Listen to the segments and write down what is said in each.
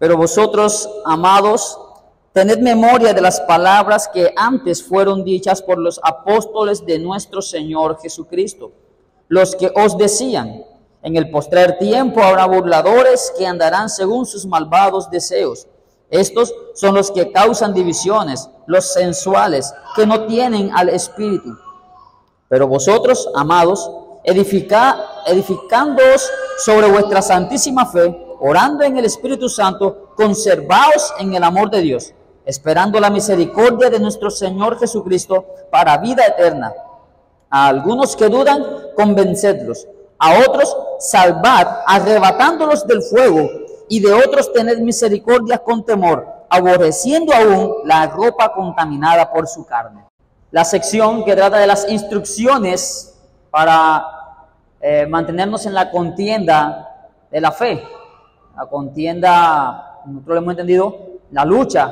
Pero vosotros, amados, tened memoria de las palabras que antes fueron dichas por los apóstoles de nuestro Señor Jesucristo, los que os decían: en el postrer tiempo habrá burladores que andarán según sus malvados deseos. Estos son los que causan divisiones, los sensuales, que no tienen al Espíritu. Pero vosotros, amados, edificándoos sobre vuestra santísima fe, orando en el Espíritu Santo, conservaos en el amor de Dios, esperando la misericordia de nuestro Señor Jesucristo para vida eterna. A algunos que dudan, convencedlos; a otros, salvad, arrebatándolos del fuego; y de otros tened misericordia con temor, aborreciendo aún la ropa contaminada por su carne. La sección que trata de las instrucciones para mantenernos en la contienda de la fe. La contienda, nosotros lo hemos entendido, la lucha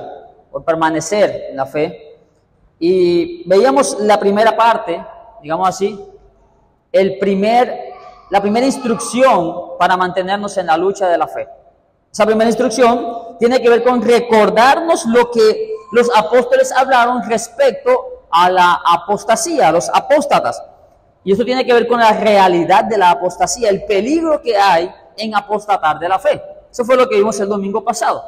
por permanecer en la fe. Y veíamos la primera parte, digamos así, la primera instrucción para mantenernos en la lucha de la fe. Esa primera instrucción tiene que ver con recordarnos lo que los apóstoles hablaron respecto a la apostasía, a los apóstatas. Y eso tiene que ver con la realidad de la apostasía, el peligro que hay en apostatar de la fe. Eso fue lo que vimos el domingo pasado.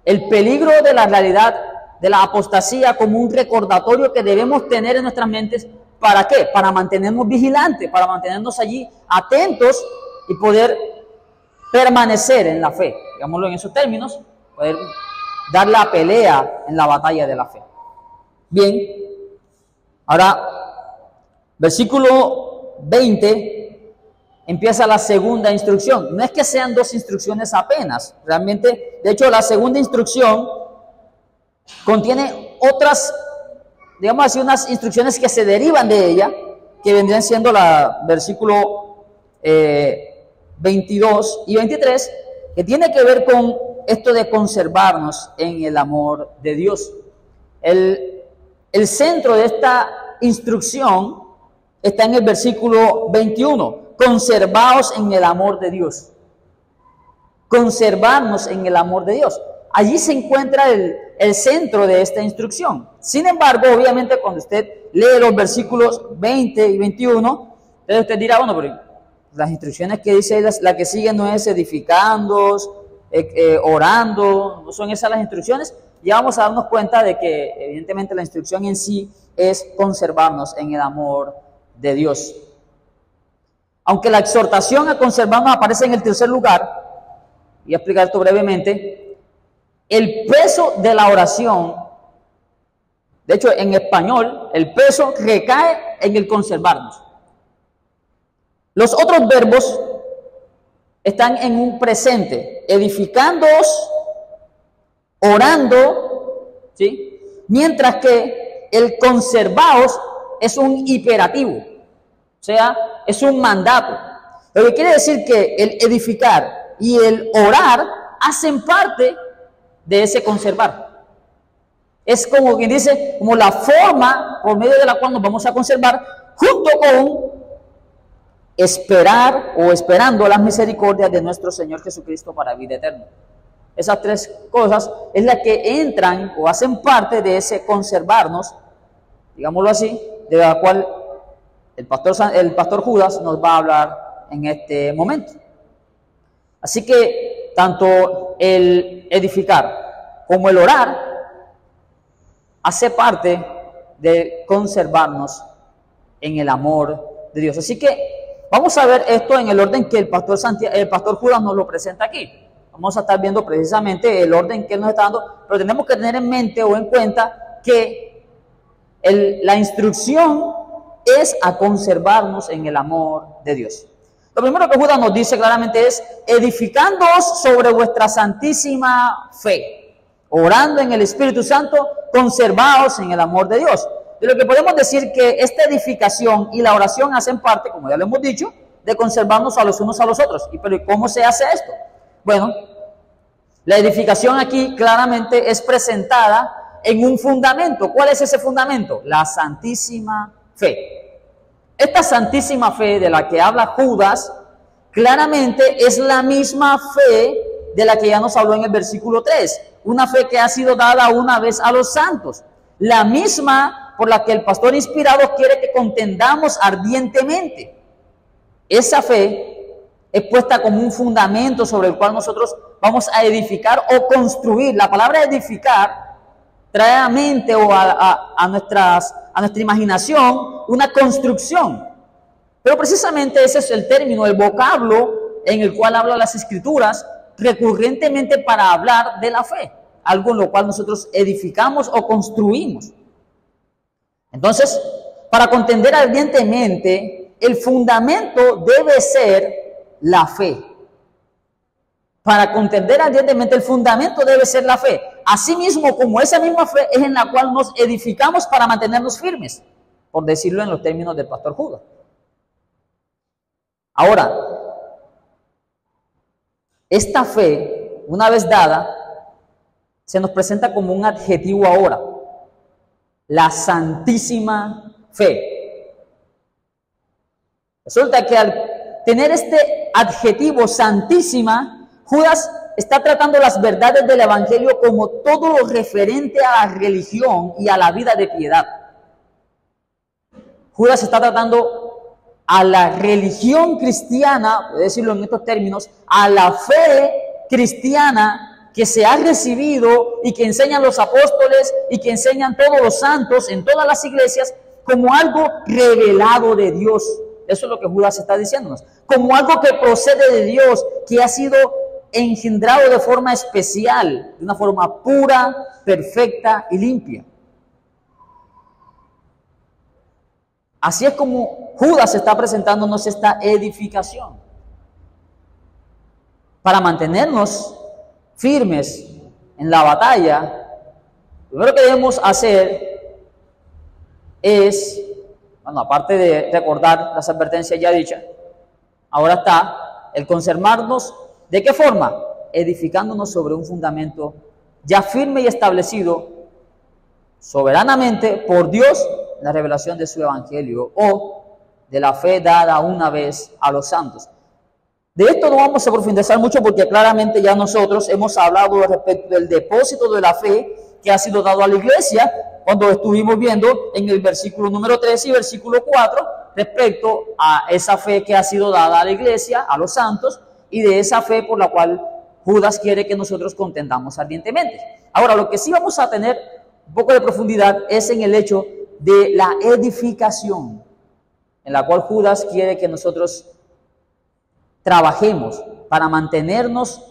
El peligro de la realidad de la apostasía como un recordatorio que debemos tener en nuestras mentes. ¿Para qué? Para mantenernos vigilantes, para mantenernos allí atentos y poder permanecer en la fe. Digámoslo en esos términos, poder dar la pelea en la batalla de la fe. Bien, ahora, versículo 20, empieza la segunda instrucción. No es que sean dos instrucciones apenas, realmente, de hecho, la segunda instrucción contiene otras, digamos así, unas instrucciones que se derivan de ella, que vendrían siendo la versículo 22 y 23, que tiene que ver con esto de conservarnos en el amor de Dios. El centro de esta instrucción está en el versículo 21. Conservaos en el amor de Dios. Conservarnos en el amor de Dios. Allí se encuentra el centro de esta instrucción. Sin embargo, obviamente, cuando usted lee los versículos 20 y 21, entonces usted dirá, bueno, pero las instrucciones que dice la que sigue no es edificando, orando, no son esas las instrucciones. Ya vamos a darnos cuenta de que evidentemente la instrucción en sí es conservarnos en el amor de Dios. Aunque la exhortación a conservarnos aparece en el tercer lugar, voy a explicar esto brevemente, el peso de la oración, de hecho en español, el peso recae en el conservarnos. Los otros verbos están en un presente, edificándoos, orando, ¿sí? Mientras que el conservaos es un imperativo, o sea, es un mandato. Lo que quiere decir que el edificar y el orar hacen parte de ese conservar. Es como quien dice, como la forma por medio de la cual nos vamos a conservar, junto con esperar o esperando las misericordias de nuestro Señor Jesucristo para vida eterna. Esas tres cosas es las que entran o hacen parte de ese conservarnos, digámoslo así, de la cual el pastor Judas nos va a hablar en este momento. Así que tanto el edificar como el orar hace parte de conservarnos en el amor de Dios. Así que vamos a ver esto en el orden que el pastor Judas nos lo presenta aquí. Vamos a estar viendo precisamente el orden que él nos está dando, pero tenemos que tener en mente o en cuenta que la instrucción es a conservarnos en el amor de Dios. Lo primero que Judas nos dice claramente es: edificándoos sobre vuestra santísima fe, orando en el Espíritu Santo, conservaos en el amor de Dios. De lo que podemos decir que esta edificación y la oración hacen parte, como ya lo hemos dicho, de conservarnos a los unos a los otros. Pero ¿cómo se hace esto? Bueno, la edificación aquí claramente es presentada en un fundamento. ¿Cuál es ese fundamento? La santísima fe. Esta santísima fe de la que habla Judas claramente es la misma fe de la que ya nos habló en el versículo 3, una fe que ha sido dada una vez a los santos, la misma por la que el pastor inspirado quiere que contendamos ardientemente. Esa fe es puesta como un fundamento sobre el cual nosotros vamos a edificar o construir. La palabra edificar trae a mente o a nuestra imaginación una construcción. Pero precisamente ese es el término, el vocablo en el cual hablan las Escrituras recurrentemente para hablar de la fe, algo en lo cual nosotros edificamos o construimos. Entonces, para contender ardientemente, el fundamento debe ser la fe. Para contender ardientemente, el fundamento debe ser la fe. Asimismo, como esa misma fe es en la cual nos edificamos para mantenernos firmes, por decirlo en los términos del pastor Judas. Ahora, esta fe, una vez dada, se nos presenta como un adjetivo ahora: la santísima fe. Resulta que al tener este adjetivo santísima, Judas está tratando las verdades del Evangelio como todo lo referente a la religión y a la vida de piedad. Judas está tratando a la religión cristiana, puedo decirlo en estos términos, a la fe cristiana que se ha recibido y que enseñan los apóstoles y que enseñan todos los santos en todas las iglesias, como algo revelado de Dios. Eso es lo que Judas está diciéndonos, como algo que procede de Dios, que ha sido engendrado de forma especial, de una forma pura, perfecta y limpia. Así es como Judas está presentándonos esta edificación. Para mantenernos firmes en la batalla, lo primero que debemos hacer es, bueno, aparte de recordar las advertencias ya dichas, ahora está el conservarnos. ¿De qué forma? Edificándonos sobre un fundamento ya firme y establecido soberanamente por Dios, la revelación de su evangelio o de la fe dada una vez a los santos. De esto no vamos a profundizar mucho porque claramente ya nosotros hemos hablado respecto del depósito de la fe que ha sido dado a la iglesia cuando estuvimos viendo en el versículo número 3 y versículo 4 respecto a esa fe que ha sido dada a la iglesia, a los santos, y de esa fe por la cual Judas quiere que nosotros contendamos ardientemente. Ahora, lo que sí vamos a tener un poco de profundidad es en el hecho de la edificación, en la cual Judas quiere que nosotros trabajemos para mantenernos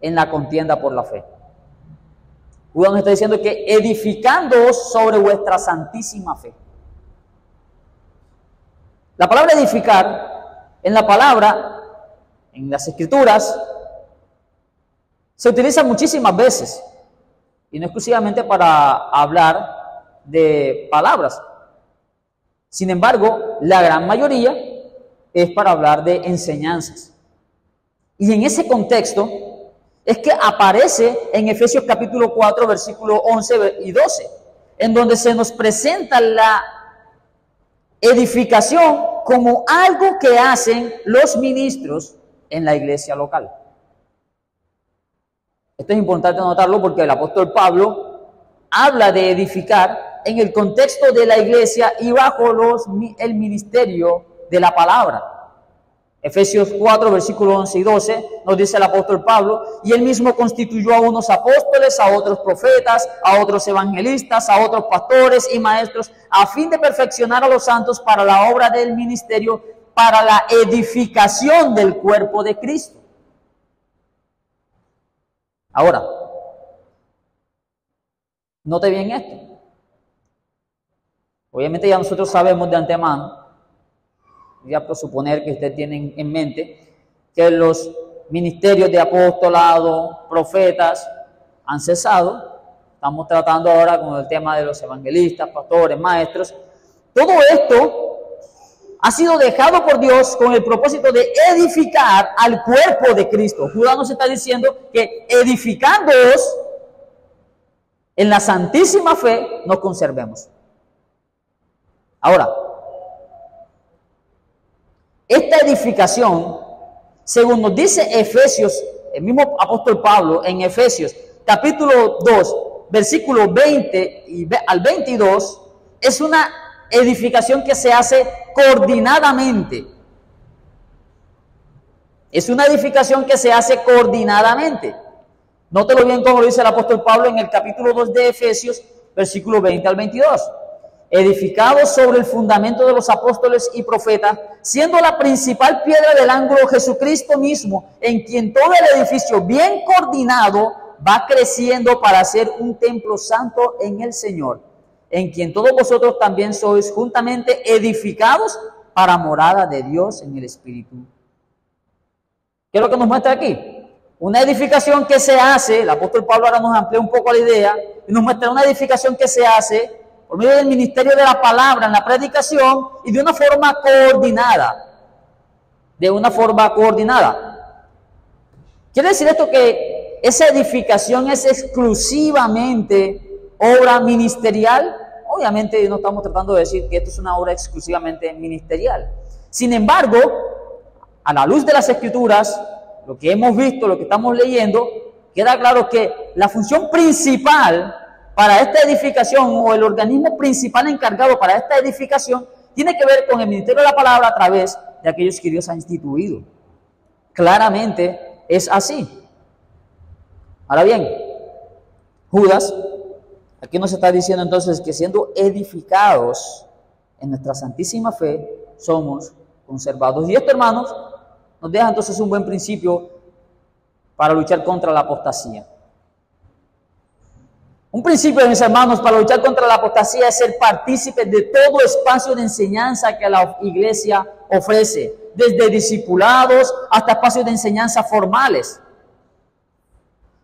en la contienda por la fe. Judas nos está diciendo que edificándoos sobre vuestra santísima fe. La palabra edificar, en la palabra, en las Escrituras, se utiliza muchísimas veces, y no exclusivamente para hablar de palabras. Sin embargo, la gran mayoría es para hablar de enseñanzas. Y en ese contexto es que aparece en Efesios capítulo 4, versículos 11 y 12, en donde se nos presenta la edificación como algo que hacen los ministros en la iglesia local. Esto es importante notarlo porque el apóstol Pablo habla de edificar en el contexto de la iglesia y bajo el ministerio de la palabra. Efesios 4, versículos 11 y 12, nos dice el apóstol Pablo: y él mismo constituyó a unos apóstoles, a otros profetas, a otros evangelistas, a otros pastores y maestros, a fin de perfeccionar a los santos para la obra del ministerio, para la edificación del cuerpo de Cristo. Ahora, note bien esto. Obviamente ya nosotros sabemos de antemano, voy a suponer que ustedes tienen en mente, que los ministerios de apostolado, profetas, han cesado. Estamos tratando ahora con el tema de los evangelistas, pastores, maestros. Todo esto ha sido dejado por Dios con el propósito de edificar al cuerpo de Cristo. Judas nos está diciendo que edificándoos en la santísima fe nos conservemos. Ahora, esta edificación, según nos dice Efesios el mismo apóstol Pablo en Efesios capítulo 2, versículo 20 al 22, es una edificación que se hace coordinadamente. Es una edificación que se hace coordinadamente. Nótelo bien como lo dice el apóstol Pablo en el capítulo 2 de Efesios, versículo 20 al 22. Edificados sobre el fundamento de los apóstoles y profetas, siendo la principal piedra del ángulo Jesucristo mismo, en quien todo el edificio bien coordinado va creciendo para ser un templo santo en el Señor, en quien todos vosotros también sois juntamente edificados para morada de Dios en el Espíritu. ¿Qué es lo que nos muestra aquí? Una edificación que se hace, el apóstol Pablo ahora nos amplía un poco la idea, y nos muestra una edificación que se hace por medio del ministerio de la palabra en la predicación y de una forma coordinada. De una forma coordinada. ¿Quiere decir esto que esa edificación es exclusivamente obra ministerial? Obviamente no estamos tratando de decir que esto es una obra exclusivamente ministerial. Sin embargo, a la luz de las Escrituras, lo que hemos visto, lo que estamos leyendo, queda claro que la función principal para esta edificación, o el organismo principal encargado para esta edificación, tiene que ver con el ministerio de la palabra a través de aquellos que Dios ha instituido. Claramente es así. Ahora bien, Judas, aquí nos está diciendo entonces que siendo edificados en nuestra santísima fe, somos conservados. Y esto, hermanos, nos deja entonces un buen principio para luchar contra la apostasía. Un principio, mis hermanos, para luchar contra la apostasía es ser partícipes de todo espacio de enseñanza que la iglesia ofrece, desde discipulados hasta espacios de enseñanza formales.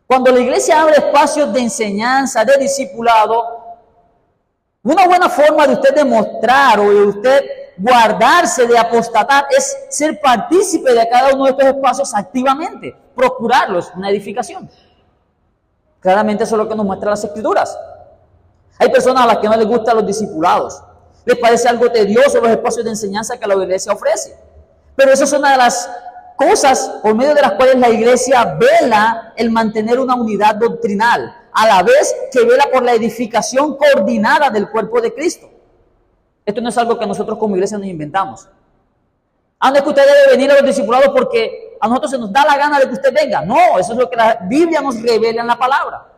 Cuando la iglesia abre espacios de enseñanza, de discipulado, una buena forma de usted demostrar o de usted guardarse de apostatar es ser partícipe de cada uno de estos espacios activamente, procurarlos, una edificación. Claramente eso es lo que nos muestran las Escrituras. Hay personas a las que no les gustan los discipulados, les parece algo tedioso los espacios de enseñanza que la iglesia ofrece, pero eso es una de las cosas por medio de las cuales la iglesia vela el mantener una unidad doctrinal, a la vez que vela por la edificación coordinada del cuerpo de Cristo. Esto no es algo que nosotros como iglesia nos inventamos. No es que usted debe venir a los discipulados porque a nosotros se nos da la gana de que usted venga. No, eso es lo que la Biblia nos revela en la palabra.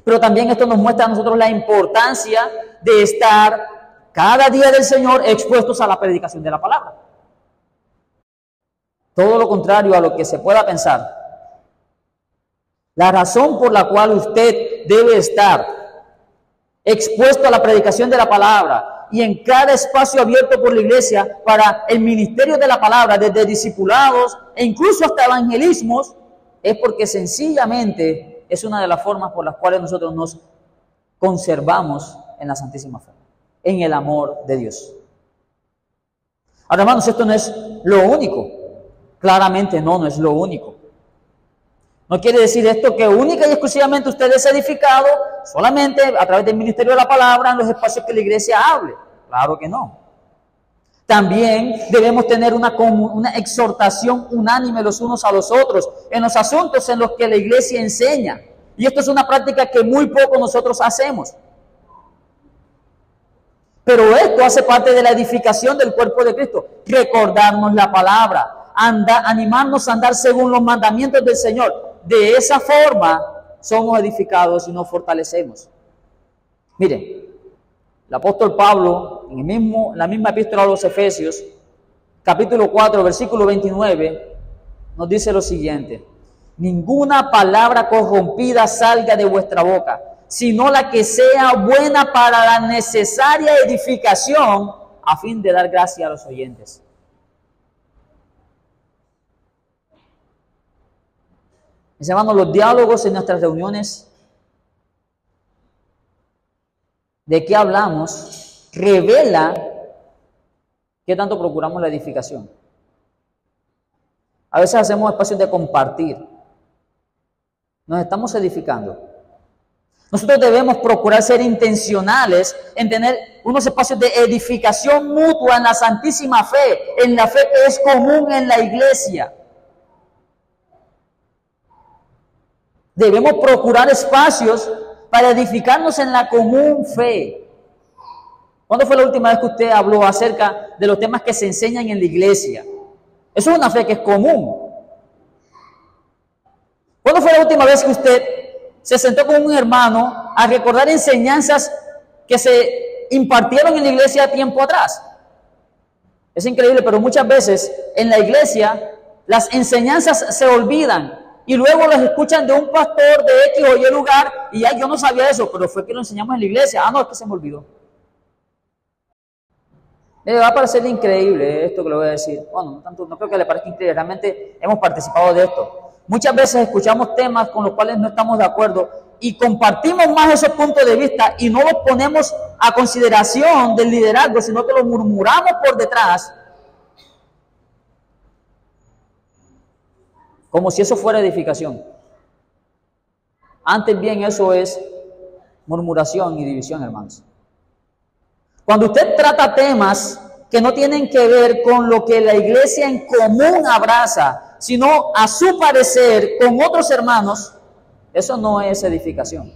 Pero también esto nos muestra a nosotros la importancia de estar cada día del Señor expuestos a la predicación de la palabra. Todo lo contrario a lo que se pueda pensar. La razón por la cual usted debe estar expuesto a la predicación de la palabra y en cada espacio abierto por la iglesia para el ministerio de la palabra, desde discipulados e incluso hasta evangelismos, es porque sencillamente es una de las formas por las cuales nosotros nos conservamos en la Santísima Fe, en el amor de Dios. Ahora, hermanos, esto no es lo único. Claramente no es lo único. No quiere decir esto que única y exclusivamente usted es edificado solamente a través del ministerio de la palabra en los espacios que la iglesia hable. Claro que no. También debemos tener una exhortación unánime los unos a los otros en los asuntos en los que la iglesia enseña. Y esto es una práctica que muy poco nosotros hacemos. Pero esto hace parte de la edificación del cuerpo de Cristo. Recordarnos la palabra, animarnos a andar según los mandamientos del Señor. De esa forma somos edificados y nos fortalecemos. Miren, el apóstol Pablo, en la misma epístola a los Efesios, capítulo 4, versículo 29, nos dice lo siguiente: ninguna palabra corrompida salga de vuestra boca, sino la que sea buena para la necesaria edificación, a fin de dar gracia a los oyentes. Mis hermanos, los diálogos en nuestras reuniones, de qué hablamos, revela qué tanto procuramos la edificación. A veces hacemos espacios de compartir. Nos estamos edificando. Nosotros debemos procurar ser intencionales en tener unos espacios de edificación mutua en la santísima fe, en la fe que es común en la iglesia. Debemos procurar espacios para edificarnos en la común fe. ¿Cuándo fue la última vez que usted habló acerca de los temas que se enseñan en la iglesia? Eso es una fe que es común. ¿Cuándo fue la última vez que usted se sentó con un hermano a recordar enseñanzas que se impartieron en la iglesia tiempo atrás? Es increíble, pero muchas veces en la iglesia las enseñanzas se olvidan y luego las escuchan de un pastor de X o Y lugar y yo no sabía eso, pero fue que lo enseñamos en la iglesia. No, es que se me olvidó. Me va a parecer increíble esto que le voy a decir. Bueno, no creo que le parezca increíble, realmente hemos participado de esto. Muchas veces escuchamos temas con los cuales no estamos de acuerdo y compartimos más esos puntos de vista y no los ponemos a consideración del liderazgo, sino que los murmuramos por detrás, como si eso fuera edificación. Antes bien, eso es murmuración y división, hermanos. Cuando usted trata temas que no tienen que ver con lo que la iglesia en común abraza, sino a su parecer con otros hermanos, eso no es edificación.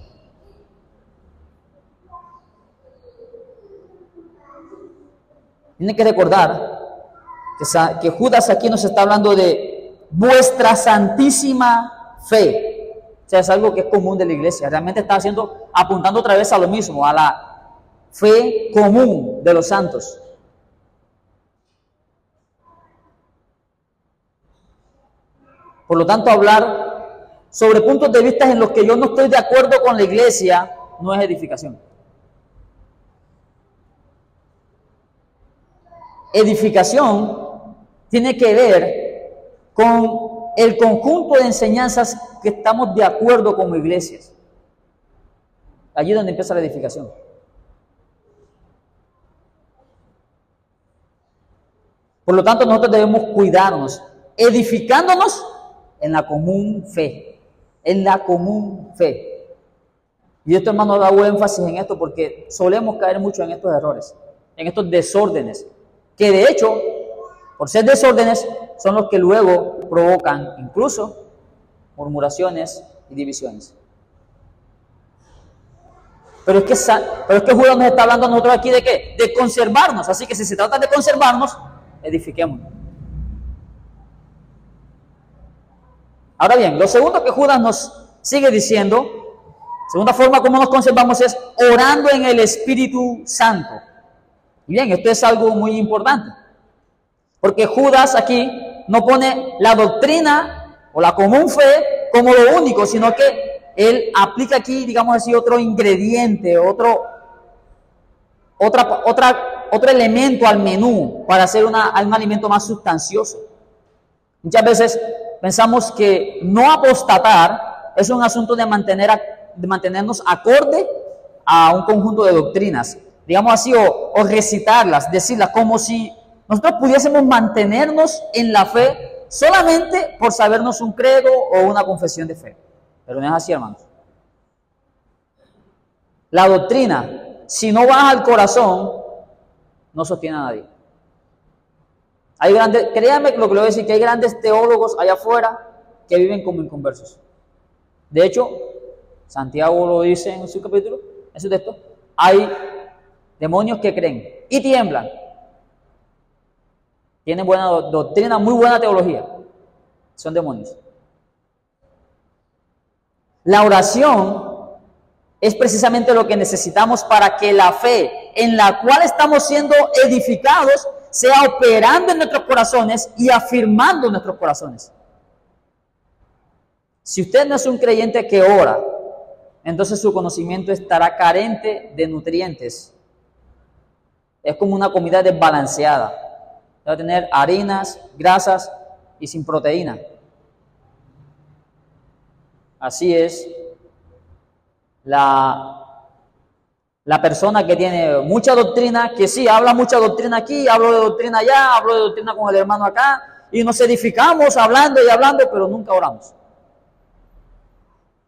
Tienen que recordar que Judas aquí nos está hablando de vuestra santísima fe. O sea, es algo que es común de la iglesia. Realmente está apuntando otra vez a lo mismo, a la fe común de los santos. Por lo tanto, hablar sobre puntos de vista en los que yo no estoy de acuerdo con la iglesia no es edificación. Edificación tiene que ver con el conjunto de enseñanzas que estamos de acuerdo como iglesias. Allí es donde empieza la edificación. Por lo tanto, nosotros debemos cuidarnos, edificándonos en la común fe, en la común fe. Y esto, hermano, da énfasis en esto porque solemos caer mucho en estos errores, en estos desórdenes, que de hecho, por ser desórdenes, son los que luego provocan incluso murmuraciones y divisiones. Pero es que Judas nos está hablando a nosotros aquí de ¿qué? De conservarnos. Así que si se trata de conservarnos, edifiquémonos. Ahora bien, lo segundo que Judas nos sigue diciendo, segunda forma como nos conservamos es orando en el Espíritu Santo. Y bien, esto es algo muy importante, porque Judas aquí no pone la doctrina o la común fe como lo único, sino que él aplica aquí, digamos así, otro ingrediente, otro elemento al menú para hacer un alimento más sustancioso. Muchas veces pensamos que no apostatar es un asunto de mantenernos acorde a un conjunto de doctrinas, digamos así, o recitarlas, decirlas, como si nosotros pudiésemos mantenernos en la fe solamente por sabernos un credo o una confesión de fe. Pero no es así, hermanos. La doctrina, si no baja al corazón, no sostiene a nadie. Créanme lo que le voy a decir, que hay grandes teólogos allá afuera que viven como inconversos. De hecho, Santiago lo dice en su capítulo, en su texto, hay demonios que creen y tiemblan. Tienen buena doctrina, muy buena teología. Son demonios. La oración es precisamente lo que necesitamos para que la fe en la cual estamos siendo edificados sea operando en nuestros corazones y afirmando en nuestros corazones. Si usted no es un creyente que ora, entonces su conocimiento estará carente de nutrientes. Es como una comida desbalanceada. Va a tener harinas, grasas y sin proteína. Así es la persona que tiene mucha doctrina, que sí, habla mucha doctrina aquí, hablo de doctrina allá, hablo de doctrina con el hermano acá, y nos edificamos hablando y hablando, pero nunca oramos.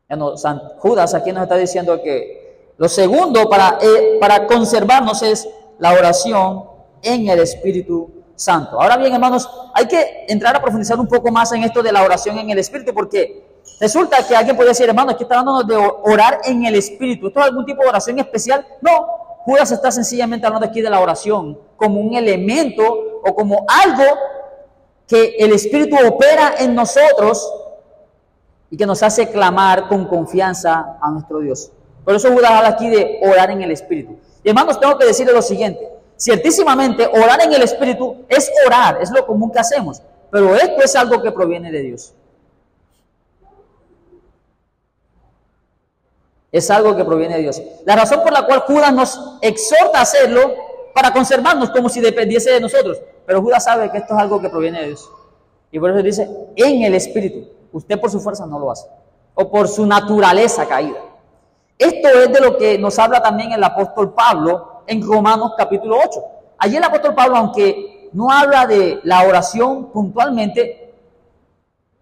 Bueno, Judas aquí nos está diciendo que lo segundo para conservarnos es la oración en el Espíritu Santo. Ahora bien, hermanos, hay que entrar a profundizar un poco más en esto de la oración en el Espíritu, porque Resulta que alguien podría decir, hermano, aquí está hablándonos de orar en el Espíritu. ¿Esto es algún tipo de oración especial? No. Judas está sencillamente hablando aquí de la oración como un elemento o como algo que el Espíritu opera en nosotros y que nos hace clamar con confianza a nuestro Dios. Por eso Judas habla aquí de orar en el Espíritu. Y hermanos, tengo que decirle lo siguiente. Ciertísimamente, orar en el Espíritu es orar, es lo común que hacemos. Pero esto es algo que proviene de Dios. Es algo que proviene de Dios. La razón por la cual Judas nos exhorta a hacerlo para conservarnos como si dependiese de nosotros. Pero Judas sabe que esto es algo que proviene de Dios. Y por eso dice, en el Espíritu. Usted por su fuerza no lo hace. O por su naturaleza caída. Esto es de lo que nos habla también el apóstol Pablo en Romanos capítulo 8. Allí el apóstol Pablo, aunque no habla de la oración puntualmente,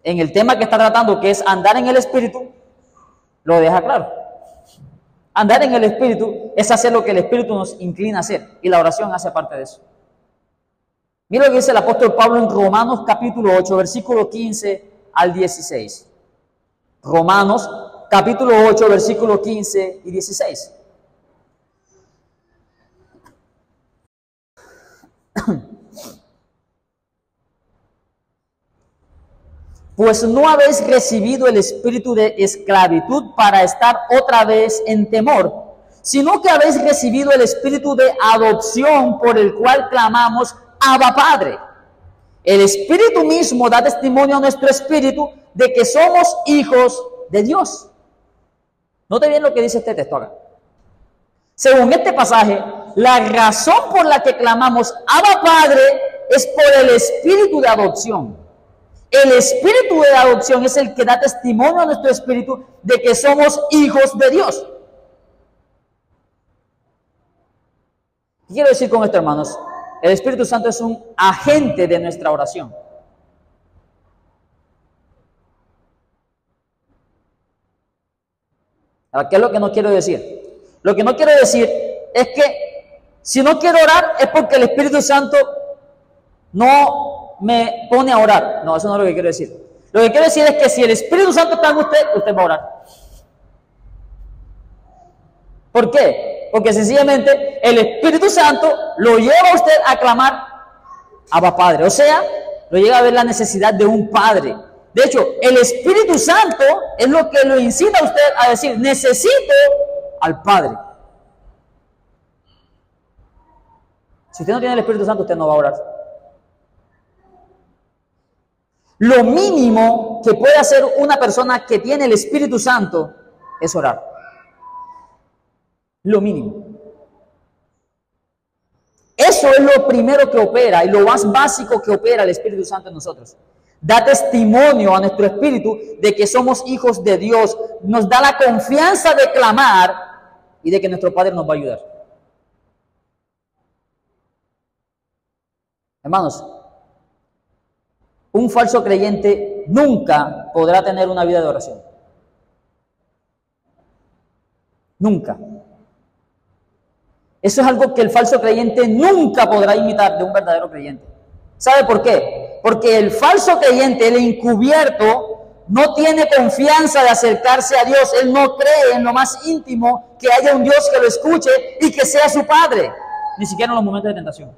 en el tema que está tratando, que es andar en el Espíritu, lo deja claro. Andar en el Espíritu es hacer lo que el Espíritu nos inclina a hacer. Y la oración hace parte de eso. Mira lo que dice el apóstol Pablo en Romanos capítulo 8, versículo 15 al 16. Romanos capítulo 8, versículo 15 y 16. Pues no habéis recibido el espíritu de esclavitud para estar otra vez en temor, sino que habéis recibido el espíritu de adopción por el cual clamamos, Abba Padre. El Espíritu mismo da testimonio a nuestro espíritu de que somos hijos de Dios. Note bien lo que dice este texto acá. Según este pasaje, la razón por la que clamamos Abba Padre es por el espíritu de adopción. El espíritu de adopción es el que da testimonio a nuestro espíritu de que somos hijos de Dios. ¿Qué quiero decir con esto, hermanos? El Espíritu Santo es un agente de nuestra oración. Ahora, ¿qué es lo que no quiero decir? Lo que no quiero decir es que si no quiero orar es porque el Espíritu Santo no me pone a orar. No, eso no es lo que quiero decir. Lo que quiero decir es que si el Espíritu Santo está en usted, usted va a orar. ¿Por qué? Porque sencillamente el Espíritu Santo lo lleva a usted a clamar Abba Padre. O sea, lo lleva a ver la necesidad de un padre. De hecho, el Espíritu Santo es lo que lo incita a usted a decir, necesito al Padre. Si usted no tiene el Espíritu Santo, usted no va a orar. Lo mínimo que puede hacer una persona que tiene el Espíritu Santo es orar. Lo mínimo. Eso es lo primero que opera y lo más básico que opera el Espíritu Santo en nosotros. Da testimonio a nuestro espíritu de que somos hijos de Dios. Nos da la confianza de clamar y de que nuestro Padre nos va a ayudar. Hermanos, un falso creyente nunca podrá tener una vida de oración. Nunca. Eso es algo que el falso creyente nunca podrá imitar de un verdadero creyente. ¿Sabe por qué? Porque el falso creyente, el encubierto, no tiene confianza de acercarse a Dios. Él no cree en lo más íntimo que haya un Dios que lo escuche y que sea su Padre. Ni siquiera en los momentos de tentación.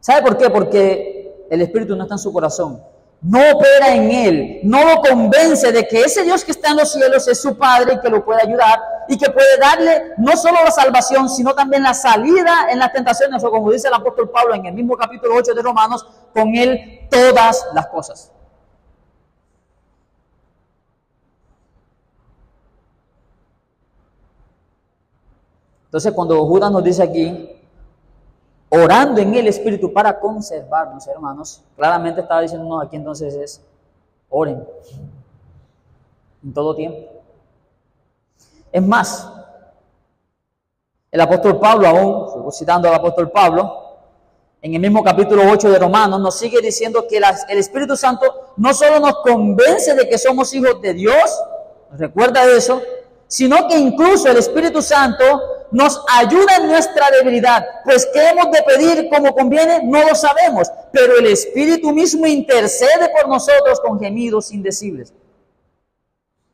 ¿Sabe por qué? Porque el Espíritu no está en su corazón. No opera en él, no lo convence de que ese Dios que está en los cielos es su Padre y que lo puede ayudar y que puede darle no solo la salvación, sino también la salida en las tentaciones, o como dice el apóstol Pablo en el mismo capítulo 8 de Romanos, con él todas las cosas. Entonces, cuando Judas nos dice aquí, orando en el Espíritu para conservarnos, hermanos, claramente estaba diciéndonos aquí entonces es, oren en todo tiempo. Es más, el apóstol Pablo, aún citando al apóstol Pablo, en el mismo capítulo 8 de Romanos, nos sigue diciendo que el Espíritu Santo no solo nos convence de que somos hijos de Dios, nos recuerda eso, sino que incluso el Espíritu Santo nos ayuda en nuestra debilidad, pues ¿qué hemos de pedir como conviene? No lo sabemos, pero el Espíritu mismo intercede por nosotros con gemidos indecibles.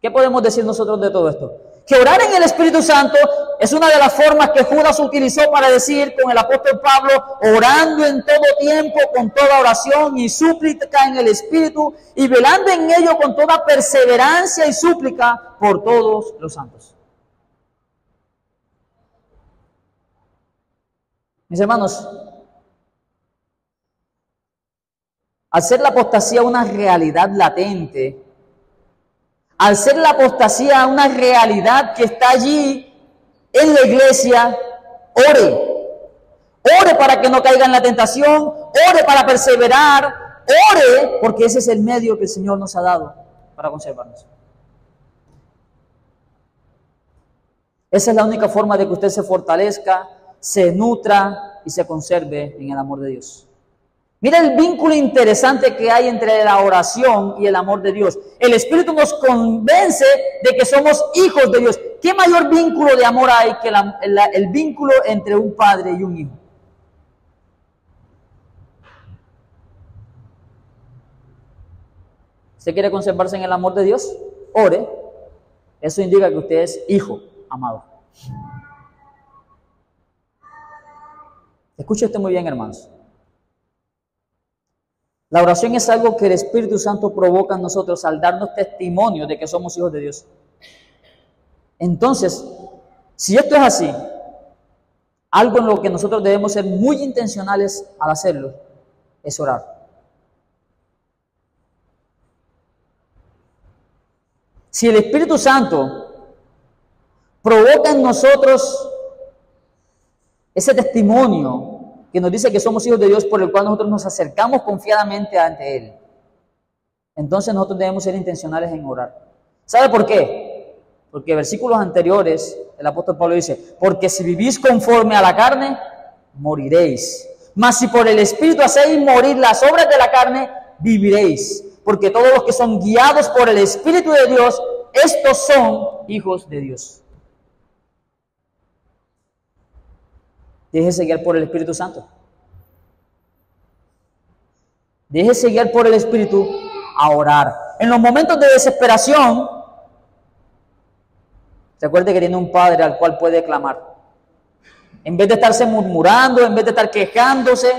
¿Qué podemos decir nosotros de todo esto? Que orar en el Espíritu Santo es una de las formas que Judas utilizó para decir con el apóstol Pablo, orando en todo tiempo, con toda oración y súplica en el Espíritu, y velando en ello con toda perseverancia y súplica por todos los santos. Mis hermanos, al ser la apostasía una realidad latente, al ser la apostasía una realidad que está allí en la iglesia, ore para que no caiga en la tentación, ore para perseverar, ore porque ese es el medio que el Señor nos ha dado para conservarnos. Esa es la única forma de que usted se fortalezca, se nutra y se conserve en el amor de Dios. Mira el vínculo interesante que hay entre la oración y el amor de Dios. El Espíritu nos convence de que somos hijos de Dios. ¿Qué mayor vínculo de amor hay que el vínculo entre un padre y un hijo? ¿Usted quiere conservarse en el amor de Dios? Ore. Eso indica que usted es hijo amado. Escuche usted muy bien, hermanos. La oración es algo que el Espíritu Santo provoca en nosotros al darnos testimonio de que somos hijos de Dios. Entonces, si esto es así, algo en lo que nosotros debemos ser muy intencionales al hacerlo, es orar. Si el Espíritu Santo provoca en nosotros ese testimonio que nos dice que somos hijos de Dios, por el cual nosotros nos acercamos confiadamente ante Él, entonces nosotros debemos ser intencionales en orar. ¿Sabe por qué? Porque versículos anteriores el apóstol Pablo dice, porque si vivís conforme a la carne, moriréis. Mas si por el Espíritu hacéis morir las obras de la carne, viviréis. Porque todos los que son guiados por el Espíritu de Dios, estos son hijos de Dios. Déjese guiar por el Espíritu Santo. Déjese guiar por el Espíritu a orar. En los momentos de desesperación, recuerde que tiene un Padre al cual puede clamar. En vez de estarse murmurando, en vez de estar quejándose,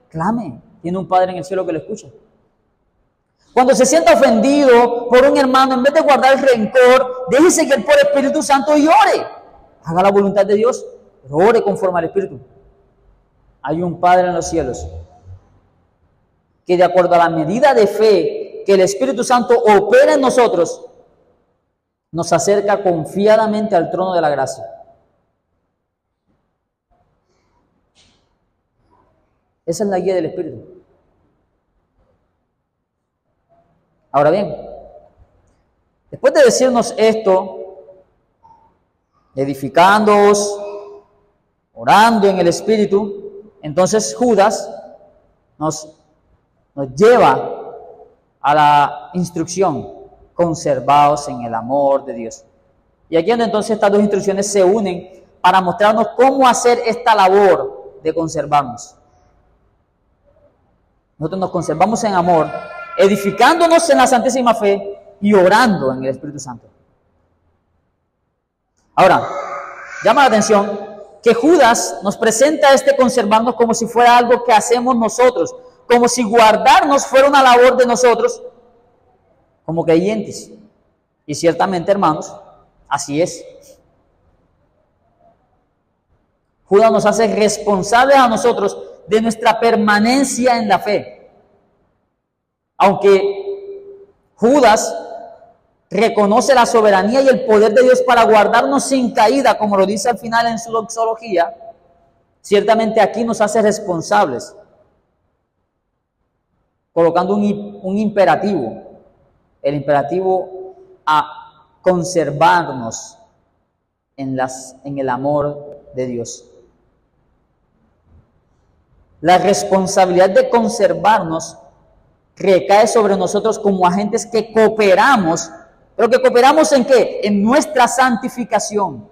clame. Tiene un Padre en el cielo que lo escucha. Cuando se sienta ofendido por un hermano, en vez de guardar el rencor, déjese guiar por el Espíritu Santo y ore. Haga la voluntad de Dios. Pero ore conforme al Espíritu. Hay un Padre en los cielos que de acuerdo a la medida de fe que el Espíritu Santo opera en nosotros, nos acerca confiadamente al trono de la gracia. Esa es la guía del Espíritu. Ahora bien, después de decirnos esto, edificándoos, orando en el Espíritu, entonces Judas nos lleva a la instrucción, conservaos en el amor de Dios. Y aquí entonces estas dos instrucciones se unen para mostrarnos cómo hacer esta labor de conservarnos. Nosotros nos conservamos en amor, edificándonos en la santísima fe y orando en el Espíritu Santo. Ahora, llama la atención que Judas nos presenta este conservarnos como si fuera algo que hacemos nosotros, como si guardarnos fuera una labor de nosotros como creyentes. Y ciertamente, hermanos, así es. Judas nos hace responsables a nosotros de nuestra permanencia en la fe. Aunque Judas reconoce la soberanía y el poder de Dios para guardarnos sin caída, como lo dice al final en su doxología, ciertamente aquí nos hace responsables, colocando un imperativo, el imperativo a conservarnos en el amor de Dios. La responsabilidad de conservarnos recae sobre nosotros como agentes que cooperamos. ¿Pero que cooperamos en qué? En nuestra santificación.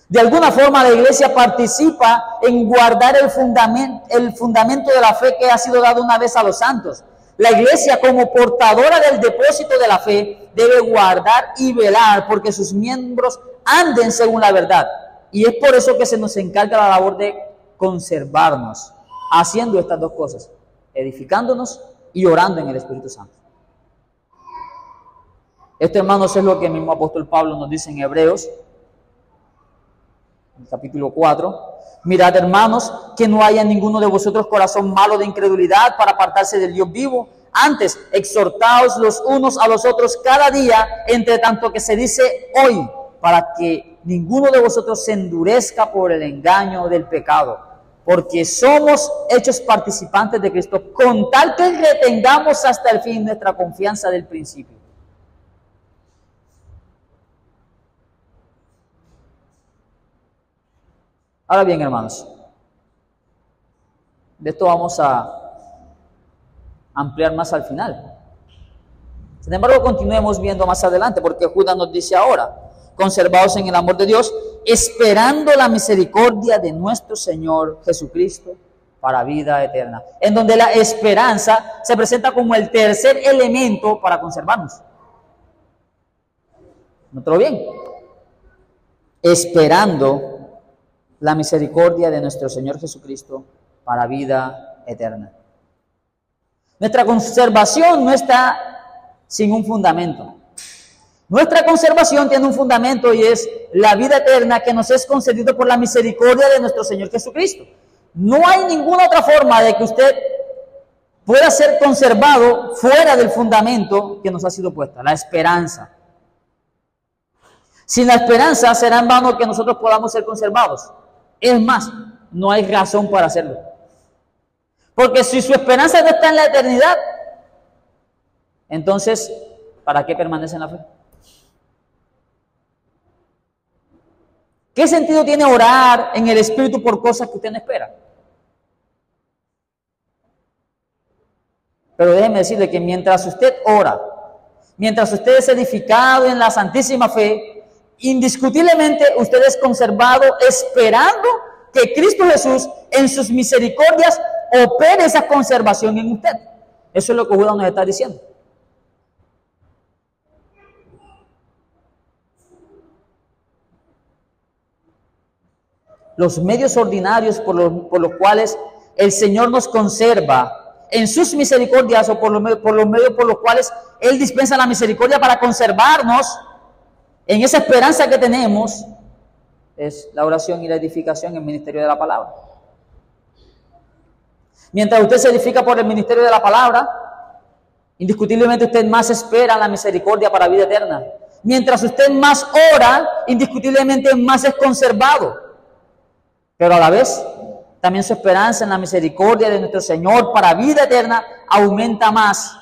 De alguna forma la iglesia participa en guardar el fundamento de la fe que ha sido dado una vez a los santos. La iglesia, como portadora del depósito de la fe, debe guardar y velar porque sus miembros anden según la verdad. Y es por eso que se nos encarga la labor de conservarnos, haciendo estas dos cosas, edificándonos y orando en el Espíritu Santo. Esto, hermanos, es lo que el mismo apóstol Pablo nos dice en Hebreos, en el capítulo 4. Mirad, hermanos, que no haya en ninguno de vosotros corazón malo de incredulidad para apartarse del Dios vivo. Antes, exhortaos los unos a los otros cada día, entre tanto que se dice hoy, para que ninguno de vosotros se endurezca por el engaño del pecado, porque somos hechos participantes de Cristo, con tal que retengamos hasta el fin nuestra confianza del principio. Ahora bien, hermanos, de esto vamos a ampliar más al final. Sin embargo, continuemos viendo más adelante, porque Judas nos dice ahora: conservados en el amor de Dios, esperando la misericordia de nuestro Señor Jesucristo para vida eterna. En donde la esperanza se presenta como el tercer elemento para conservarnos. ¿Notó bien? Esperando la misericordia de nuestro Señor Jesucristo para vida eterna. Nuestra conservación no está sin un fundamento. Nuestra conservación tiene un fundamento y es la vida eterna que nos es concedido por la misericordia de nuestro Señor Jesucristo. No hay ninguna otra forma de que usted pueda ser conservado fuera del fundamento que nos ha sido puesta, la esperanza. Sin la esperanza será en vano que nosotros podamos ser conservados. Es más, no hay razón para hacerlo. Porque si su esperanza no está en la eternidad, entonces, ¿para qué permanece en la fe? ¿Qué sentido tiene orar en el Espíritu por cosas que usted no espera? Pero déjeme decirle que mientras usted ora, mientras usted es edificado en la santísima fe, indiscutiblemente usted es conservado esperando que Cristo Jesús en sus misericordias opere esa conservación en usted. Eso es lo que Judas nos está diciendo. Los medios ordinarios por los cuales el Señor nos conserva en sus misericordias, o por los medios por los cuales Él dispensa la misericordia para conservarnos en esa esperanza que tenemos, es la oración y la edificación en el ministerio de la palabra. Mientras usted se edifica por el ministerio de la palabra, indiscutiblemente usted más espera la misericordia para vida eterna. Mientras usted más ora, indiscutiblemente más es conservado. Pero a la vez, también su esperanza en la misericordia de nuestro Señor para vida eterna aumenta más.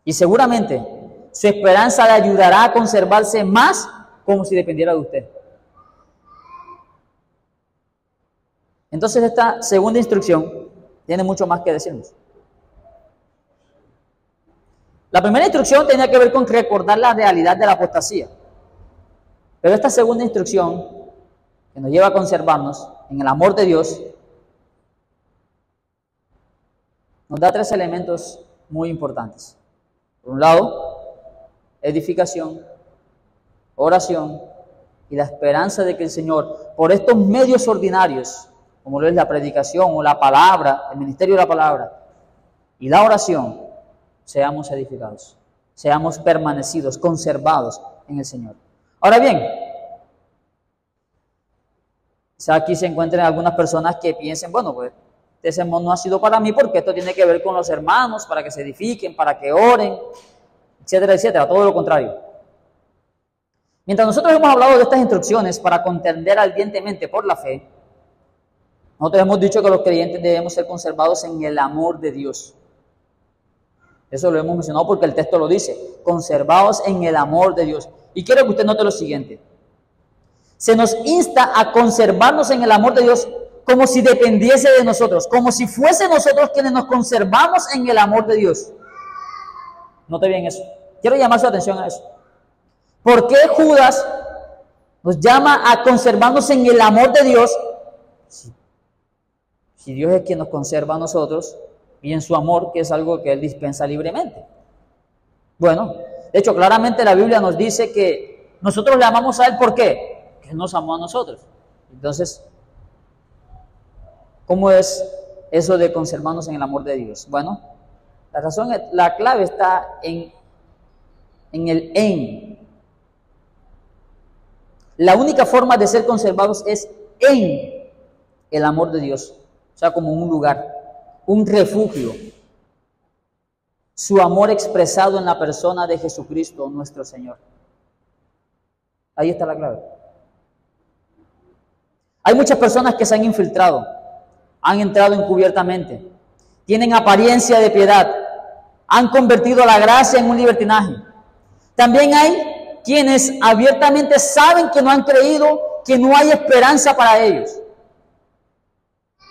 Y seguramente su esperanza le ayudará a conservarse más como si dependiera de usted. Entonces esta segunda instrucción tiene mucho más que decirnos. La primera instrucción tenía que ver con recordar la realidad de la apostasía. Pero esta segunda instrucción, que nos lleva a conservarnos en el amor de Dios, nos da tres elementos muy importantes. Por un lado, edificación, oración y la esperanza de que el Señor, por estos medios ordinarios, como lo es la predicación o la palabra, el ministerio de la palabra y la oración, seamos edificados, seamos permanecidos, conservados en el Señor. Ahora bien, quizá aquí se encuentren algunas personas que piensen, bueno, pues este sermón no ha sido para mí porque esto tiene que ver con los hermanos, para que se edifiquen, para que oren, etcétera, etcétera, todo lo contrario. Mientras nosotros hemos hablado de estas instrucciones para contender ardientemente por la fe, nosotros hemos dicho que los creyentes debemos ser conservados en el amor de Dios. Eso lo hemos mencionado porque el texto lo dice, conservados en el amor de Dios. Y quiero que usted note lo siguiente. Se nos insta a conservarnos en el amor de Dios como si dependiese de nosotros, como si fuese nosotros quienes nos conservamos en el amor de Dios. Note bien eso. Quiero llamar su atención a eso. ¿Por qué Judas Nos llama a conservarnos en el amor de Dios. Si Dios es quien nos conserva a nosotros y en su amor, que es algo que Él dispensa libremente. Bueno, de hecho, claramente la Biblia nos dice que nosotros le amamos a Él, ¿por qué? Que Él nos amó a nosotros. Entonces, ¿cómo es eso de conservarnos en el amor de Dios? Bueno, la clave está en el en. La única forma de ser conservados es en el amor de Dios. O sea, como un lugar, un refugio. Su amor expresado en la persona de Jesucristo, nuestro Señor. Ahí está la clave. Hay muchas personas que se han infiltrado, han entrado encubiertamente, tienen apariencia de piedad, han convertido la gracia en un libertinaje. También hay quienes abiertamente saben que no han creído, que no hay esperanza para ellos.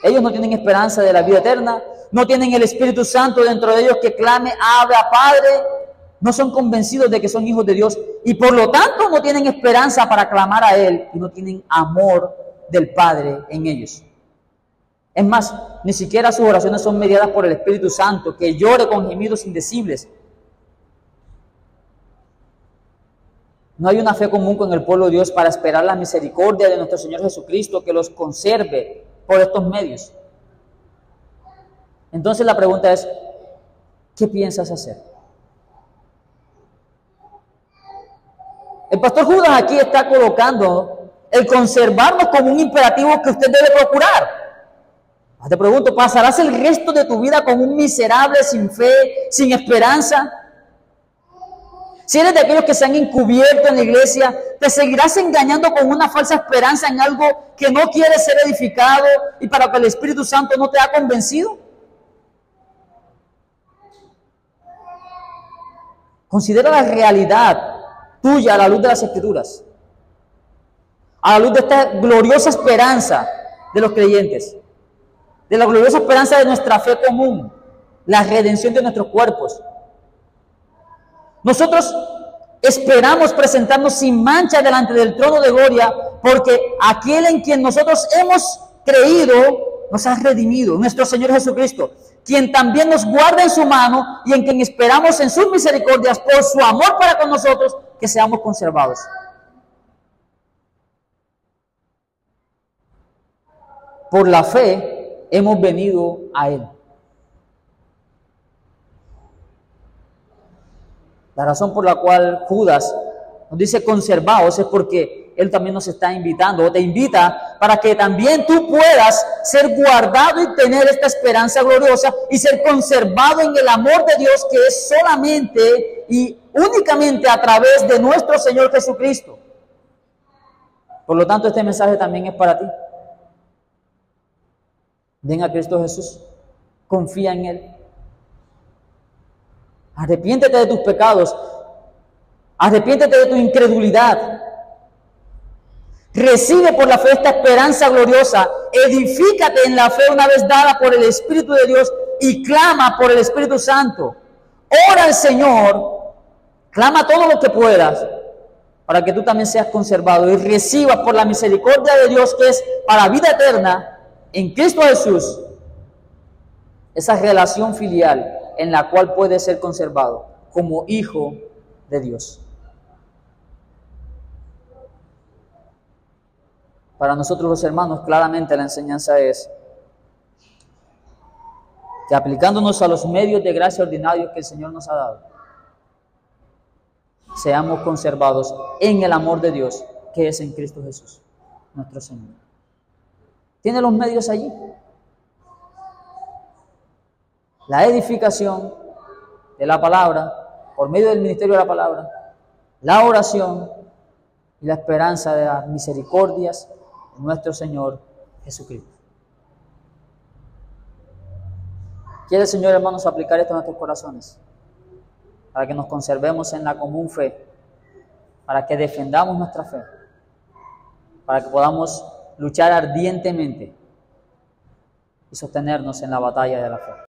Ellos no tienen esperanza de la vida eterna, no tienen el Espíritu Santo dentro de ellos que clame, habla, Padre. No son convencidos de que son hijos de Dios y por lo tanto no tienen esperanza para clamar a Él y no tienen amor del Padre en ellos. Es más, ni siquiera sus oraciones son mediadas por el Espíritu Santo, que llore con gemidos indecibles. No hay una fe común con el pueblo de Dios para esperar la misericordia de nuestro Señor Jesucristo que los conserve por estos medios. Entonces la pregunta es, ¿qué piensas hacer? El pastor Judas aquí está colocando el conservarnos como un imperativo que usted debe procurar. Te pregunto, ¿pasarás el resto de tu vida como un miserable sin fe, sin esperanza? Si eres de aquellos que se han encubierto en la iglesia, ¿te seguirás engañando con una falsa esperanza en algo que no quiere ser edificado y para que el Espíritu Santo no te ha convencido? Considera la realidad tuya a la luz de las Escrituras, a la luz de esta gloriosa esperanza de los creyentes, de la gloriosa esperanza de nuestra fe común, la redención de nuestros cuerpos. Nosotros esperamos presentarnos sin mancha delante del trono de gloria, porque aquel en quien nosotros hemos creído nos ha redimido, nuestro Señor Jesucristo, quien también nos guarda en su mano y en quien esperamos en sus misericordias por su amor para con nosotros, que seamos conservados. Por la fe hemos venido a Él. La razón por la cual Judas nos dice conservados es porque Él también nos está invitando, o te invita, para que también tú puedas ser guardado y tener esta esperanza gloriosa y ser conservado en el amor de Dios, que es solamente y únicamente a través de nuestro Señor Jesucristo. Por lo tanto, este mensaje también es para ti. Ven a Cristo Jesús, confía en Él. Arrepiéntete de tus pecados, arrepiéntete de tu incredulidad. Recibe por la fe esta esperanza gloriosa, edifícate en la fe una vez dada por el Espíritu de Dios y clama por el Espíritu Santo. Ora al Señor, clama todo lo que puedas para que tú también seas conservado y recibas por la misericordia de Dios, que es para vida eterna en Cristo Jesús, esa relación filial en la cual puede ser conservado como hijo de Dios. Para nosotros los hermanos, claramente la enseñanza es que aplicándonos a los medios de gracia ordinarios que el Señor nos ha dado, seamos conservados en el amor de Dios que es en Cristo Jesús, nuestro Señor. ¿Tiene los medios allí? La edificación de la palabra, por medio del ministerio de la palabra, la oración y la esperanza de las misericordias de nuestro Señor Jesucristo. ¿Quiere el Señor, hermanos, aplicar esto a nuestros corazones? Para que nos conservemos en la común fe, para que defendamos nuestra fe, para que podamos luchar ardientemente y sostenernos en la batalla de la fe.